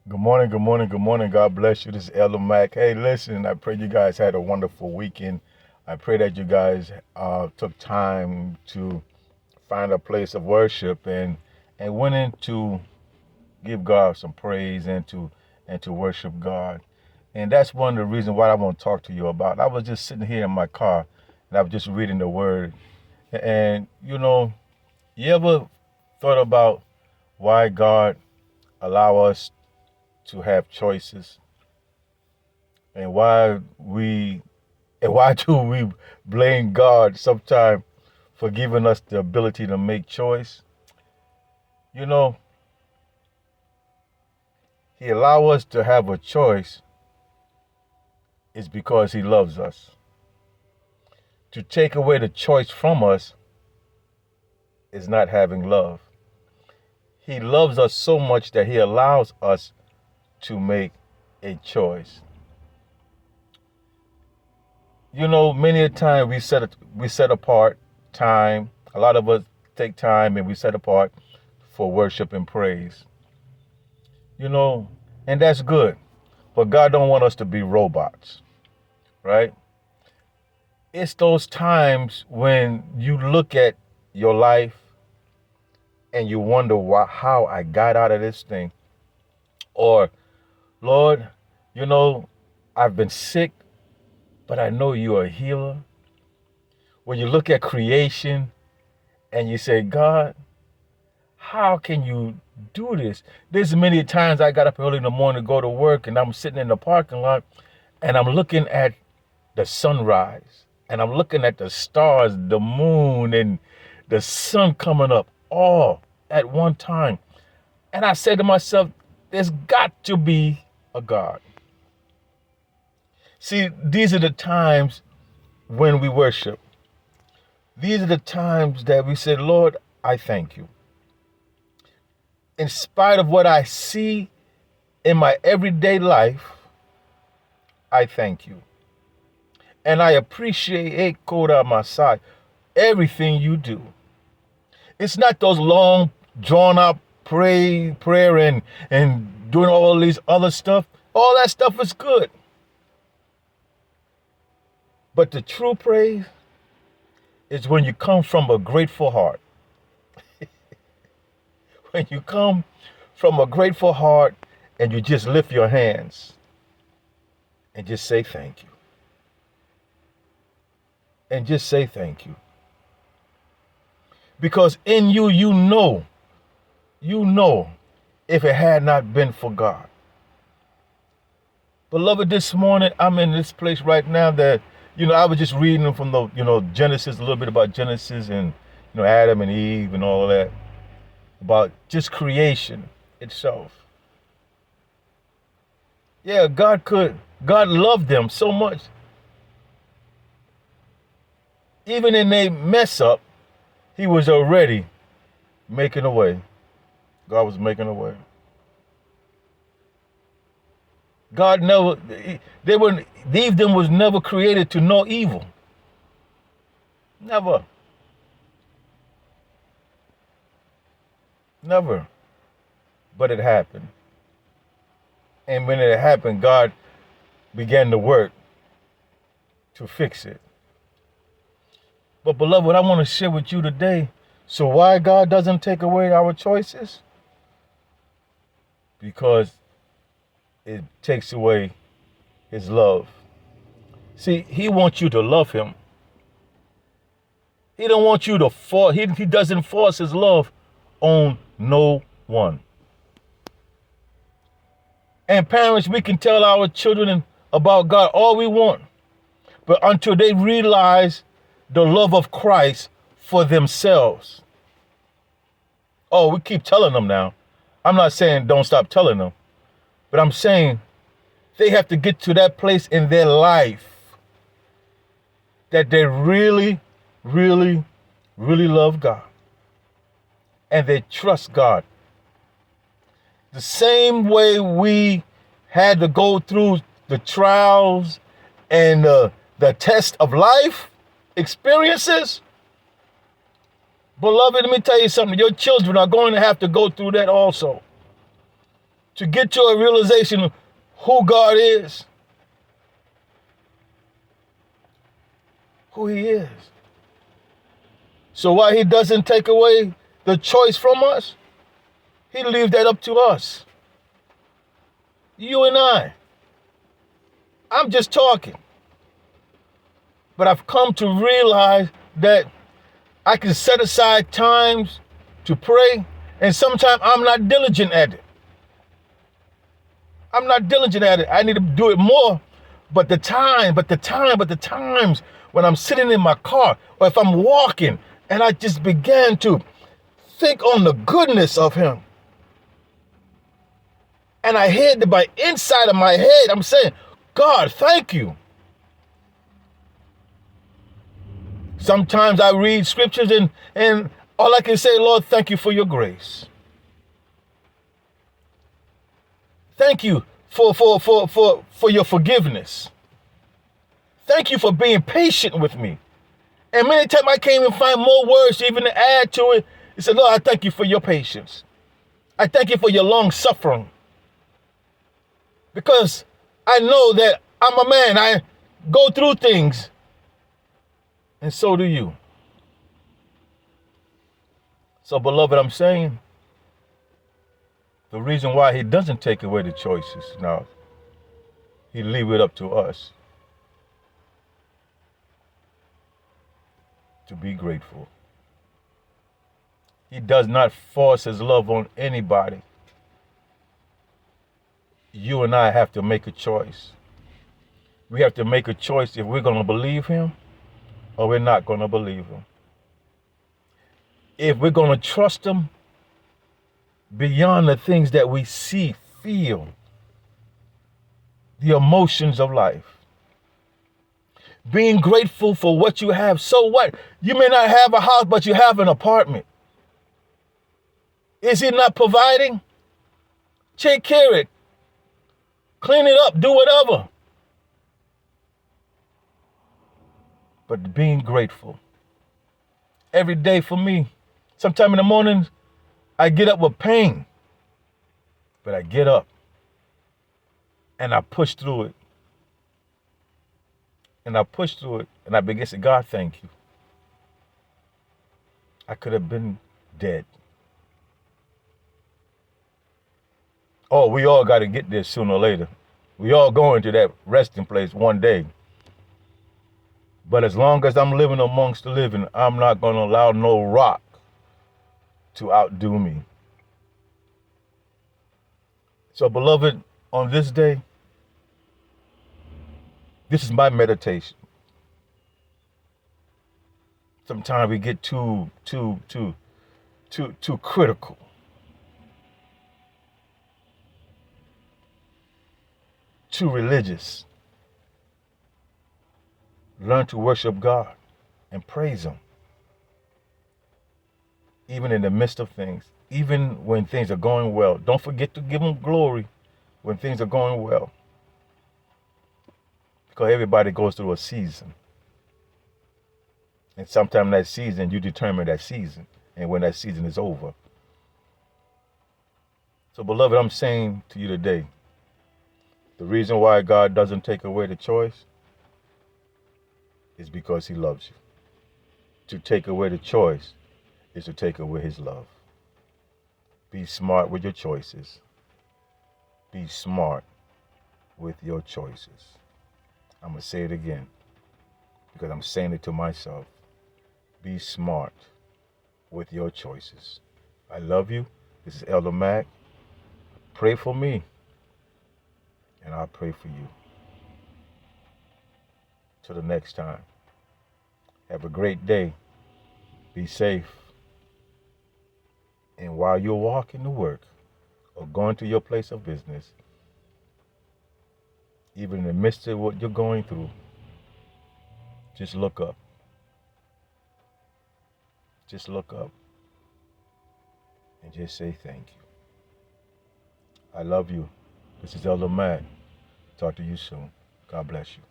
Good morning, good morning, good morning. God bless you. This is Elder Mac. Hey, listen, I pray you guys had a wonderful weekend. I pray that you guys took time to find a place of worship and went in to give God some praise and to worship God. And that's one of the reasons why I want to talk to you about. I was just sitting here in my car and I was just reading the word. And you ever thought about why God allow us to have choices? And why do we blame God sometimes for giving us the ability to make choice? You know, He allow us to have a choice is because He loves us. To take away the choice from us is not having love. He loves us so much that He allows us to make a choice. Many a time we set apart time. A lot of us take time and we set apart for worship and praise. You know, and that's good. But God don't want us to be robots, right? It's those times when you look at your life and you wonder how I got out of this thing. Or, Lord, you know, I've been sick, but I know you're a healer. When you look at creation and you say, God, how can you do this? There's many times I got up early in the morning to go to work and I'm sitting in the parking lot and I'm looking at the sunrise and I'm looking at the stars, the moon, and the sun coming up all at one time. And I say to myself, there's got to be a God. See, these are the times when we worship. These are the times that we say, Lord, I thank you. In spite of what I see in my everyday life, I thank you. And I appreciate Koda Masai, everything you do. It's not those long, drawn out prayer and doing all these other stuff. All that stuff is good. But the true praise is when you come from a grateful heart. When you come from a grateful heart and you just lift your hands and just say thank you. And just say thank you. Because in you know, if it had not been for God. Beloved, this morning, I'm in this place right now that, I was just reading from the, Genesis, a little bit about Genesis and, Adam and Eve and all of that, about just creation itself. Yeah, God loved them so much. Even in they mess up, He was already making a way. God was making a way. God never, them was never created to know evil. Never. Never. But it happened. And when it happened, God began to work to fix it. But beloved, I want to share with you today. So why God doesn't take away our choices? Because it takes away His love. See, He wants you to love Him. He don't want you to force. He doesn't force His love on no one. And parents, we can tell our children about God all we want. But until they realize the love of Christ for themselves. Oh, we keep telling them now. I'm not saying don't stop telling them. But I'm saying they have to get to that place in their life that they really, really, really love God. And they trust God. The same way we had to go through the trials and the test of life experiences. Beloved, let me tell you something. Your children are going to have to go through that also. to get to a realization of who God is, who he is. So while he doesn't take away the choice from us, he leaves that up to us. You and I. I'm just talking. But I've come to realize that I can set aside times to pray, and sometimes I'm not diligent at it. I'm not diligent at it. I need to do it more. But the times when I'm sitting in my car or if I'm walking and I just began to think on the goodness of him. And I hear that by inside of my head, I'm saying, God, thank you. Sometimes I read scriptures and all I can say, Lord, thank you for your grace. Thank you for your forgiveness. Thank you for being patient with me. And many times I can't even find more words even to add to it. He said, Lord, I thank you for your patience. I thank you for your long suffering. Because I know that I'm a man. I go through things. And so do you. So, beloved, I'm saying the reason why he doesn't take away the choices now, he leave it up to us to be grateful. He does not force his love on anybody. You and I have to make a choice. We have to make a choice if we're going to believe him or we're not going to believe him. If we're going to trust him beyond the things that we see, feel, the emotions of life. Being grateful for what you have. So what? You may not have a house, but you have an apartment. Is he not providing? Take care of it. Clean it up. Do whatever. But being grateful. Every day for me. Sometime in the morning, I get up with pain. But I get up. And I push through it. And I push through it. And I begin to say, God, thank you. I could have been dead. Oh, we all got to get there sooner or later. We all going to that resting place one day. But as long as I'm living amongst the living, I'm not going to allow no rock to outdo me. So, beloved, on this day, this is my meditation. Sometimes we get too critical. Too religious. Learn to worship God and praise him. Even in the midst of things, even when things are going well. Don't forget to give him glory when things are going well. Because everybody goes through a season. And sometime that season, you determine that season. And when that season is over. So, beloved, I'm saying to you today, the reason why God doesn't take away the choice is because he loves you. To take away the choice is to take away his love. Be smart with your choices. Be smart with your choices. I'm going to say it again because I'm saying it to myself. Be smart with your choices. I love you. This is Elder Mac. Pray for me, and I'll pray for you. Till the next time. Have a great day. Be safe. And while you're walking to work or going to your place of business, even in the midst of what you're going through, just look up. Just look up and just say thank you. I love you. This is Elder Mac. Talk to you soon. God bless you.